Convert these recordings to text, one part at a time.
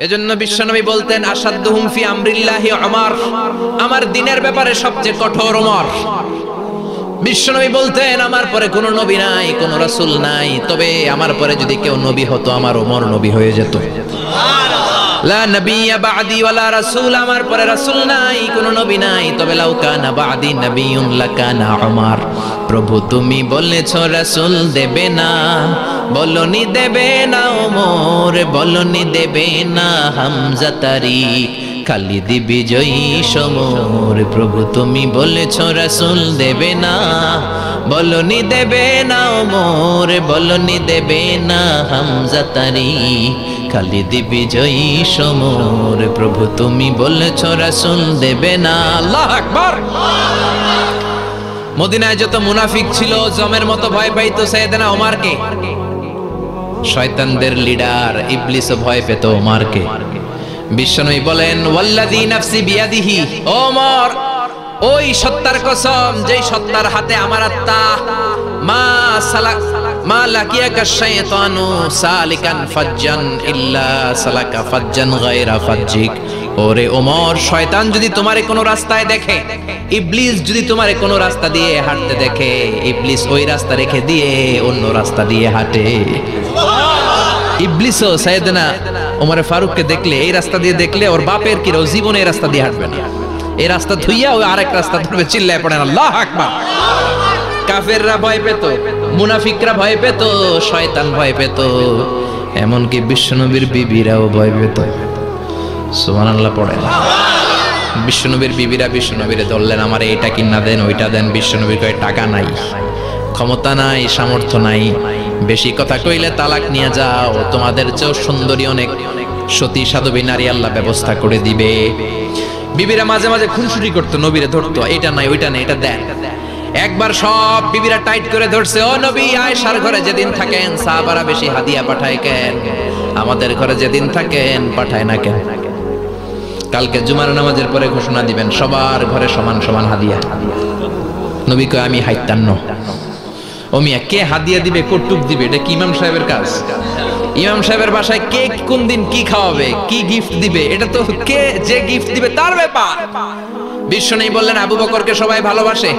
এজন্য বিশ্বনবী বলতেন আসাদুহুম ফি আমরিল্লাহি উমর, আমার দ্বীনের ব্যাপারে সবচেয়ে কঠোর ওমর। বিশ্বনবী বলতেন আমার পরে কোনো নবী নাই, কোনো রাসূল নাই, তবে আমার পরে যদি কেউ নবী হতো আমার ওমর নবী হয়ে যেত। লা নবিয়্যা বা'দি ওয়ালা রাসূল, আমার পরে রাসূল নাই, কোনো নবী নাই, তবে লাউ কানা বা'দি নবিয়্যুন লাকানা উমর। প্রভু তুমি বলেছো রাসূল দেবে না, বলনি দেবে না ওমর, বলনি দেবে না হামজা তারিক, খালিদ বিজয়ী সমর। প্রভু তুমি বলেছো রাসূল দেবে না, বলনি দেবে না ওমর, বলনি দেবে না হামজা তারিক, খালিদ বিজয়ী সমর। প্রভু তুমি বলেছো রাসূল দেবে না। আল্লাহু আকবার। মদিনায় যত মুনাফিক ছিল জমের মতো ভয় পাইতো সাইয়েদনা ওমরকে। শয়তানদের লিডার ইবলিসও ভয় পেত ওমরকে। বিশ্বনবী বলেন ওয়াল্লাযী নাফসি বিয়াদিহি, ওমর ওই সত্তার কসম যেই সত্তার হাতে আমার আত্মা, মা লাকিয়াকা শাইতানু সালিকান ফাজ্জান ইল্লা সালাকা ফাজ্জান গায়রা ফাজ্জিক। ওরে ওমর, শয়তান যদি তোমারে কোনো রাস্তায় দেখে, ইবলিস যদি তোমারে কোনো রাস্তা দিয়ে হাঁটতে দেখে, ইবলিস ওই রাস্তা রেখে দিয়ে অন্য রাস্তা দিয়ে হাঁটে। ইবলিসও সাইয়েদনা ওমর ফারুককে দেখলে, এই রাস্তা দিয়ে দেখলে ওর বাপের কি জীবনে এই রাস্তা দিয়ে হাঁটবে না, এই রাস্তা ধুইয়া ওই আরেক রাস্তা ধরবে। চিল্লায় পড়েন আল্লাহু আকবার। কাফেররা ভয় পেত, মুনাফিকরা ভয় পেত, শয়তান ভয় পেত, এমনকি বিশ্বনবীর বিবিরাও ভয় পেত। সুবহানাল্লাহ পড়েন। বিশ্বনবীর বিবিরা বিশ্বনবীরে ধরলেন, আমার এটা কিনা দেন ওইটা দেন। বিশ্বনবীর কয় টাকা নাই, ক্ষমতা নাই, সামর্থ্য নাই, বেশি কথা কইলে তালাক নিয়ে যাও, তোমাদের চেয়েও সুন্দরী অনেক সতী সাধবী নারী আল্লাহ ব্যবস্থা করে দিবে। বিবিরা মাঝে মাঝে খুনসুটি করতো, নবীরে ধরতো, এটা নাই ওইটা নাই, এটা দেন। একবার সব বিবিরা টাইট করে ধরছে, ও নবী আয়েশার ঘরে যেদিন থাকেন সাহাবারা বেশি হাদিয়া পাঠায় কেন, আমাদের ঘরে যেদিন থাকেন পাঠায় না কেন? কালকে জুমার নামাজের পরে ঘোষণা দিবেন সবার ঘরে সমান সমান হাদিয়া। নবী কয় আমি হাইতান্ন। ও মিয়া, কে হাদিয়া দিবে, কটুক দিবে, এটা কি ইমাম সাহেবের কাজ? ইমাম সাহেবের বাসায় কে কোন দিন কি খাওয়াবে, কি গিফট দিবে, এটা তো কে যে গিফট দিবে তার ব্যাপার। বিশ্বনবী বললেন আবু বকরকে সবাই ভালোবাসে,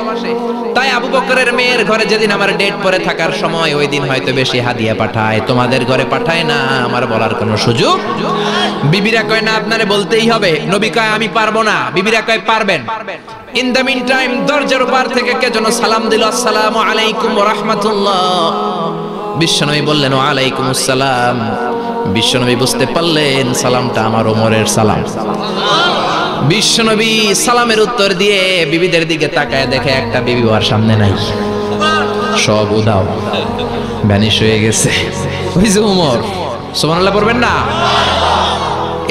তাই আবু বকরের মেয়ের ঘরে যেদিন আমার ডেট পরে থাকার সময় ওই দিন হয়তো বেশি হাদিয়া পাঠায়, তোমাদের ঘরে পাঠায় না, আমার বলার কোনো সুযোগ। বিবিরা কয় না, আপনারে বলতেই হবে। নবী কয় আমি পারবো না, বিবিরা কয় পারবেন। ইন দ্য মিন টাইম দরজার উপর থেকে কে যেন সালাম দিল, আসসালামু আলাইকুম ওয়া রাহমাতুল্লাহ। বিশ্বনবী বললেন ওয়া আলাইকুমুস সালাম। বিশ্বনবী বুঝতে পারলেন সালামটা আমার ওমরের সালাম। বিশ্বনবী সালামের উত্তর দিয়ে বিবিদের দিকে তাকায় দেখে একটা বিবি ওর সামনে নাই, সব উধাও, ভ্যানিশ হয়ে গেছে। ওই যে ওমর। সুবহানাল্লাহ পড়বেন না?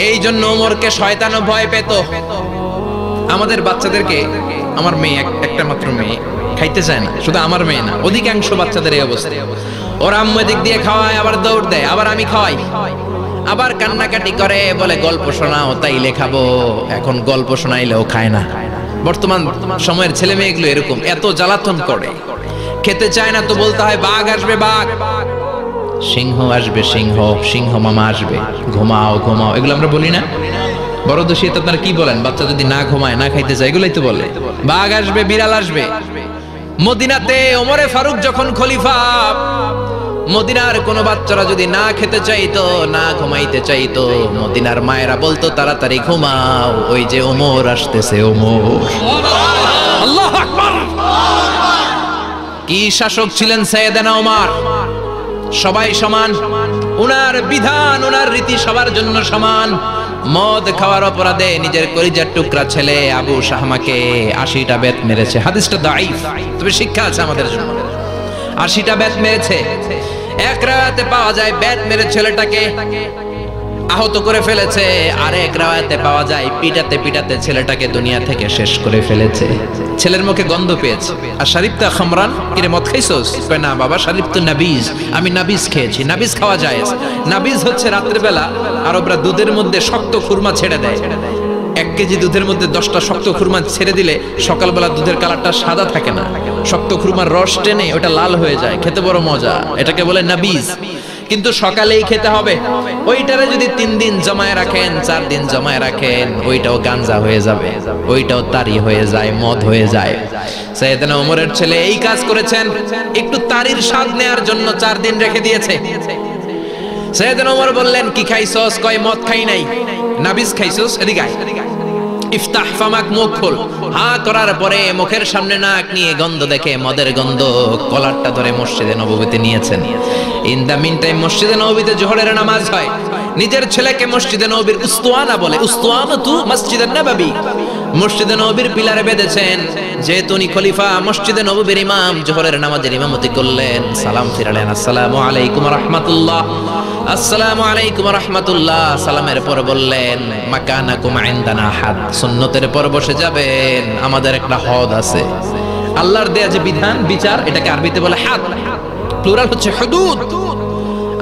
এই জন্য ওমরকে শয়তানও ভয় পেত। আমাদের বাচ্চাদেরকে, আমার মেয়ে একটা মাত্র মেয়ে, খাইতে চায় না, শুধু আমার মেয়ে না, অধিকাংশ বাচ্চাদের এই অবস্থা। ওরা আম্মু দিক দিয়ে খাওয়ায়, আবার দৌড় দেয়, আবার আমি খাওয়াই, আবার কান্নাকাটি করে, বলে গল্প শোনাও, তাইলে খাবো। এখন গল্প শোনাইলেও খায় না। বর্তমান সময়ের ছেলে মেয়েগুলো এরকম, এত জ্বালাতন করে, খেতে চায় না তো বলতে হয় বাঘ আসবে বাঘ, সিংহ আসবে সিংহ, সিংহ মামা আসবে, ঘুমাও ঘুমাও, এগুলো আমরা বলি না? বড় দোষী তো আপনারা কি বলেন? বাচ্চা যদি না ঘুমায়, না খাইতে চায়, এগুলোই তো বলে। বাঘ আসবে, বিড়াল আসবে। মদিনাতে ওমরে ফারুক যখন খলিফা, মদিনার কোন বাচ্চারা যদি না খেতে চাইতো, না ঘুমাইতে চাইতো, মদিনার মায়েরা বলতো তাড়াতাড়ি ঘুমাও, ওই যে ওমর আসতেছে, ওমর। আল্লাহু আকবার। কি শাসক ছিলেন সাইয়েদনা ওমর! সবাই সমান, উনার বিধান, উনার রীতি সবার জন্য সমান। মদ খাওয়ার অপরাধে নিজের কলিজার টুকরা ছেলে আবু শাহমাকে 80টা বেত মেরেছে। হাদিসটা দাঈফ, তবে শিক্ষা আছে আমাদের জন্য। 80টা বেত মেরেছে। এক রাতে পাওয়া যায় বেত মেরে ছেলেটাকে আহত করে ফেলেছে, আর এক রাতে পাওয়া যায় পিটাতে পিটাতে ছেলেটাকে দুনিয়া থেকে শেষ করে ফেলেছে। ছেলের মুখে গন্ধ পেয়েছে। আর শারিবতা খামরান, কিরে মদ খাইছস? কয় না বাবা, শারিবতু নাবিজ, আমি নাবিজ খেয়েছি। নাবিজ খাওয়া যায়। নাবিজ হচ্ছে রাতের বেলা আরবরা দুধের মধ্যে শক্ত খুরমা ছেড়ে দেয়। 1 কেজি দুধের মধ্যে 10টা শক্ত খুরমা ছেড়ে দিলে সকালবেলা দুধের কালারটা সাদা থাকে না, শক্ত খুরমার রস টেনে ওটা লাল হয়ে যায়, খেতে বড় মজা। এটাকে বলে নাবিজ। কিন্তু সকালেই খেতে হবে। ওইটারে যদি 3 দিন জমায় রাখেন, 4 দিন জমায় রাখেন, ওইটাও গাঞ্জা হয়ে যাবে, ওইটাও তারি হয়ে যায়, মদ হয়ে যায়। সাইয়েদনা ওমরের ছেলে এই কাজ করেছেন, একটু তারির স্বাদ নেয়ার জন্য 4 দিন রেখে দিয়েছে। সাইয়েদনা ওমর বললেন, কি খাইছস? কয় মদ খাই নাই। নাবিজ খাইছস? এদিকে আয়। ইফতাহ ফামাক, মুখ খোল। হা করার পরে মুখের সামনে নাক নিয়ে গন্ধ দেখে মদের গন্ধ, কলারটা ধরে মসজিদে নববীতে নিয়েছেন। ইন দা মিন টাইম মসজিদে নববীতে জোহরের নামাজ হয়। নিজের ছেলেকে মসজিদে নববীর উস্তুয়ানা বলে, উস্তুয়ানাতু মসজিদুন নববী, মসজিদে নববীর পিলারে বেঁধেছেন। যেহেতু উনি খলিফা, মসজিদে নববীর ইমাম, জোহরের নামাজের ইমামতি করলেন। সালাম ফিরালেন, আসসালামু আলাইকুম ওয়া রাহমাতুল্লাহ, আসসালামু আলাইকুম ওয়া রাহমাতুল্লাহ। সালামের পর বললেন, মাকানাকুম ইনদানা হাদ, সুন্নতের পর বসে যাবেন, আমাদের একটা হদ আছে। আল্লাহর দেয়া যে বিধান, বিচার, এটাকে আরবিতে বলে হাদ, প্লুরাল হচ্ছে হুদুদ।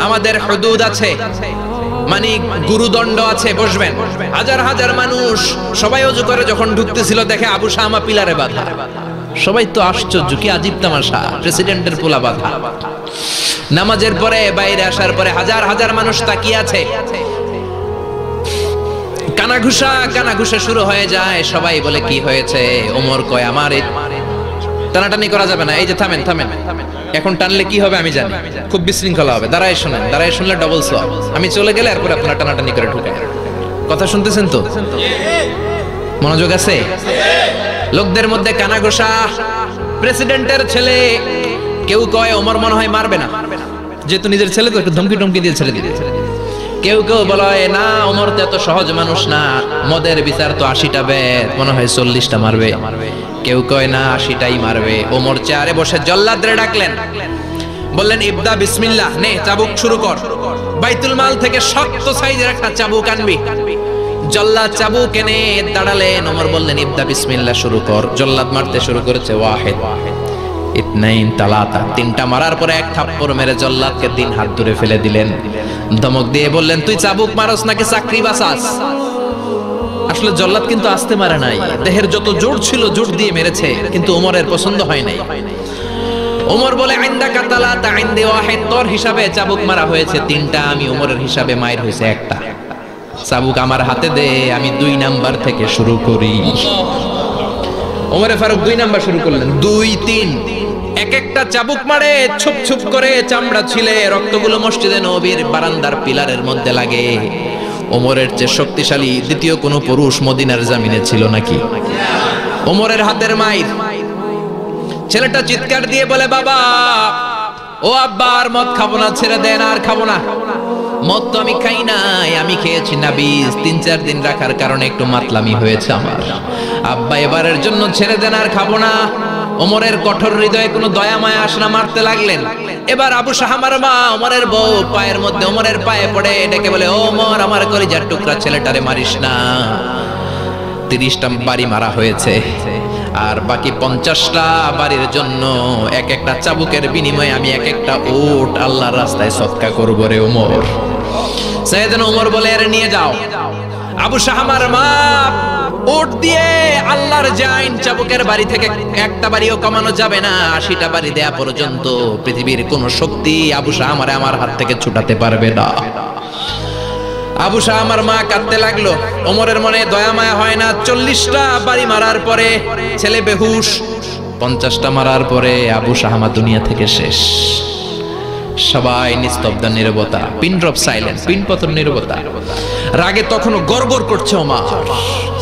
আমাদের হুদুদ আছে, মানে গুরুদণ্ড আছে, বসবেন। হাজার হাজার মানুষ সবাই ওযু করে যখন ঢুকতেছিল, দেখে আবু শামা পিলারে বাঁধা। সবাই তো আশ্চর্য, কি আজীব তামাশা, প্রেসিডেন্টের পোলা বাঁধা। নামাজের পরে বাইরে আসার পরে হাজার হাজার মানুষ তাকিয়ে আছে। কানাঘুষা শুরু হয়ে যায়। সবাই বলে, কি হয়েছে? ওমর কয়, আমার টানাটানি করা যাবে না। এই যে থামেন, এখন টানলে কি হবে আমি জানি, খুব বিশৃঙ্খলা হবে। দাঁড়ায় শুনেন, দাঁড়ায় শুনলে ডবল সওয়াব। আমি চলে গেলে এরপর আপনারা টানাটানি করে ঢুকেন। কথা শুনতেছেন তো? মনোযোগ আছে? লোকদের মধ্যে কানাঘুষা। প্রেসিডেন্টের ছেলে, কেউ কয় ওমর মনে হয় মারবে না, যেহেতু নিজের ছেলে তো একটু ধমকি টমকি দিয়ে ছেড়ে দিয়েছে। কেউ বলে না, ওমর তো এত সহজ মানুষ না, মদের বিচার তো 80টা বেদ, মনে হয় 40টা মারবে। কেউ কয় না, 80টাই মারবে। ওমর চেয়ারে বসে জল্লাদরে ডাকলেন, বললেন, ইবদা বিসমিল্লাহ, নে চাবুক শুরু কর। বাইতুল মাল থেকে শক্ত সাইজের একটা চাবুক আনবি। জল্লাদ চাবুক এনে দাঁড়ালেন। ওমর বললেন, ইবদা বিসমিল্লাহ, শুরু কর। জল্লাদ মারতে শুরু করেছে। ওয়াহিদ, ইতনাইন, তালাতা, 3টা মারার পরে এক থাপ্পড় মেরে জল্লাদকে 3 হাত দূরে ফেলে দিলেন। ধমক দিয়ে বললেন, তুই চাবুক মারস নাকি চাকরি বাঁচাস? আসলে জল্লাদ কিন্তু আস্তে মারে নাই, দেহের যত জোর ছিল জোর দিয়ে মেরেছে, কিন্তু ওমরের পছন্দ হয় নাই। ওমর বলে, ইনদাকা তালাতা ইনদি ওয়াহিদ, তোর হিসাবে চাবুক মারা হয়েছে 3টা, আমি ওমরের হিসাবে মাইর হয়েছে 1টা। চাবুক আমার হাতে দে, আমি 2 নাম্বার থেকে শুরু করি। ওমরে ফারুক 2 নাম্বার শুরু করলেন। 2, 3, এক একটা চাবুক মারে, ছুপ ছুপ করে চামড়া ছিলে, রক্তগুলো মসজিদে নববীর বারান্দার পিলারের মধ্যে লাগে। ওমরের চেয়ে শক্তিশালী দ্বিতীয় কোনো পুরুষ মদিনার জমিনে ছিল নাকি? ওমরের হাতের মাইর। ছেলেটা চিৎকার দিয়ে বলে, বাবা, ও আব্বা, আর মদ খাবো না, ছেড়ে দেন, আর খাবো না। মদ তো আমি খাই নাই, আমি খেয়েছি নাবিজ, 3-4 দিন রাখার কারণে একটু মাতলামি হয়েছে আমার। আব্বা, এবারের জন্য ছেড়ে দেন, আর খাবো না। ওমরের কঠোর হৃদয়ে কোনো দয়া মায়া আসে না, মারতে লাগলেন। এবার আবু শাহামার মা, ওমরের বউ, পায়ের মধ্যে ওমরের পায়ে পড়ে ডেকে বলে, ওমর, আমার কলিজার টুকরা ছেলেটারে মারিস না। 30টা বাড়ি মারা হয়েছে, আর বাকি 50টা বাড়ির জন্য এক একটা চাবুকের বিনিময়ে আমি এক একটা উট আল্লাহর রাস্তায় সদকা করব রে ওমর। সাইয়েদনা ওমর বলে, এর নিয়ে যাও। আবু শাহামার মা উট দিয়ে আল্লাহর জাইন, চাবুকের বাড়ি থেকে একটা বাড়িও কমানো যাবে না, 80টা বাড়ি দেয়া পর্যন্ত পৃথিবীর কোন শক্তি আবু শাহামারে আমার হাত থেকে ছুটাতে পারবে না। আবু শাহামার মা কাঁদতে লাগলো। ওমরের মনে দয়া মায়া হয় না। 40টা বাড়ি মারার পরে ছেলে বেহুশ, 50টা মারার পরে আবু শাহামা দুনিয়া থেকে শেষ। সবাই নিস্তব্ধ, নীরবতা, পিন ড্রপ সাইলেন্স, পিন পতন নীরবতা। রাগে তখনও গড়গড় করছে ওমর।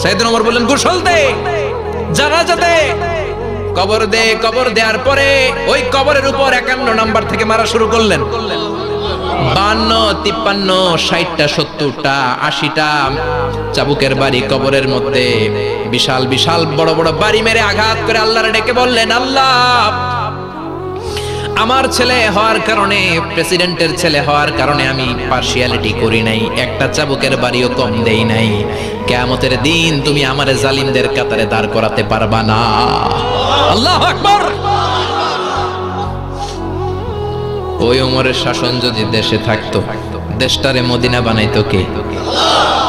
সাইয়েদনা ওমর বললেন, গোসল দে, জানাজা দে, কবর দে। কবর দেওয়ার পরে ওই কবরের উপর 51 নাম্বার থেকে মারা শুরু করলেন। 52, 53, 60টা, 70টা, 80টা চাবুকের বাড়ি কবরের মধ্যে, বিশাল বিশাল বড় বড় বাড়ি মেরে আঘাত করে আল্লাহরে ডেকে বললেন, আল্লাহ, আমার ছেলে হওয়ার কারণে, প্রেসিডেন্টের ছেলে হওয়ার কারণে আমি পার্সিয়ালিটি করি নাই, একটা চাবুকের বাড়িও কম দেই নাই। কিয়ামতের দিন তুমি আমারে জালিমদের কাতারে দাঁড় করাতে পারবা না। আল্লাহু আকবার। ওই ওমরের শাসন যদি দেশে থাকতো, দেশটারে মদিনা বানাইতো কে?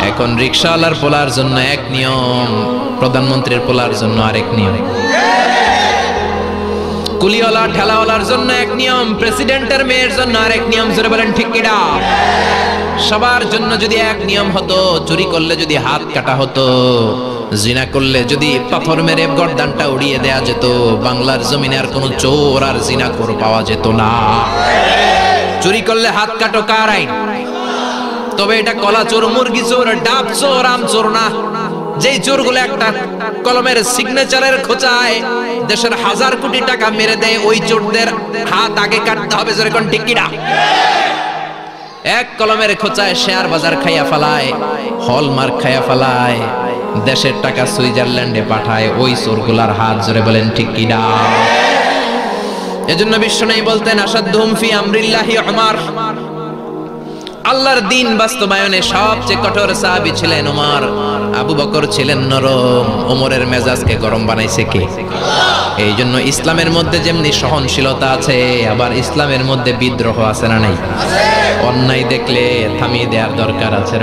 এখন রিকশাওয়ালার পোলার জন্য এক নিয়ম, প্রধানমন্ত্রীর পোলার জন্য আরেক নিয়ম। কুলিওয়ালা ঠেলাওয়ালার জন্য এক নিয়ম, প্রেসিডেন্টের মেয়ের জন্য আরেক নিয়ম। জোরে বলেন ঠিক কিনা? সবার জন্য যদি এক নিয়ম হতো, চুরি করলে যদি হাত কাটা হতো, জিনা করলে যদি পাথর মেরে গর্দানটা উড়িয়ে দেয়া যেত, বাংলার জমিনে আর কোনো চোর আর জিনাখোর পাওয়া যেত না। চুরি করলে হাত কাটো কার আইন? তবে এটা কলা চোর, মুরগি চোর, ডাব চোর, আম চোর না। যেই চোরগুলো একটা কলমের সিগনেচারের খোঁচায় দেশের হাজার কোটি টাকা মেরে দেয়, ওই চোরদের হাত আগে কাটতে হবে। জোরে কোন ঠিক কিনা? এক কলমের খোঁচায় শেয়ার বাজার খাইয়া ফেলায়, হলমার্ক খাইয়া ফেলায়, দেশের টাকা সুইজারল্যান্ডে পাঠায়, ওই চোরগুলার হাত। জোরে বলেন ঠিক কিনা? এজন্য বিশ্বনবী বলতেন, আসাদুহুম ফি আমরিল্লাহি উমর। আল্লাহর দ্বীন বাস্তবায়নে সবচেয়ে কঠোর সাহাবী ছিলেন ওমর। আবু বকর ছিলেন নরম, ওমরের মেজাজকে গরম বানাইছে কে? এই জন্য ইসলামের মধ্যে যেমনি সহনশীলতা আছে, আবার ইসলামের মধ্যে বিদ্রোহ আছে না নাই? অন্যায় দেখলে থামিয়ে দেওয়ার দরকার আছে।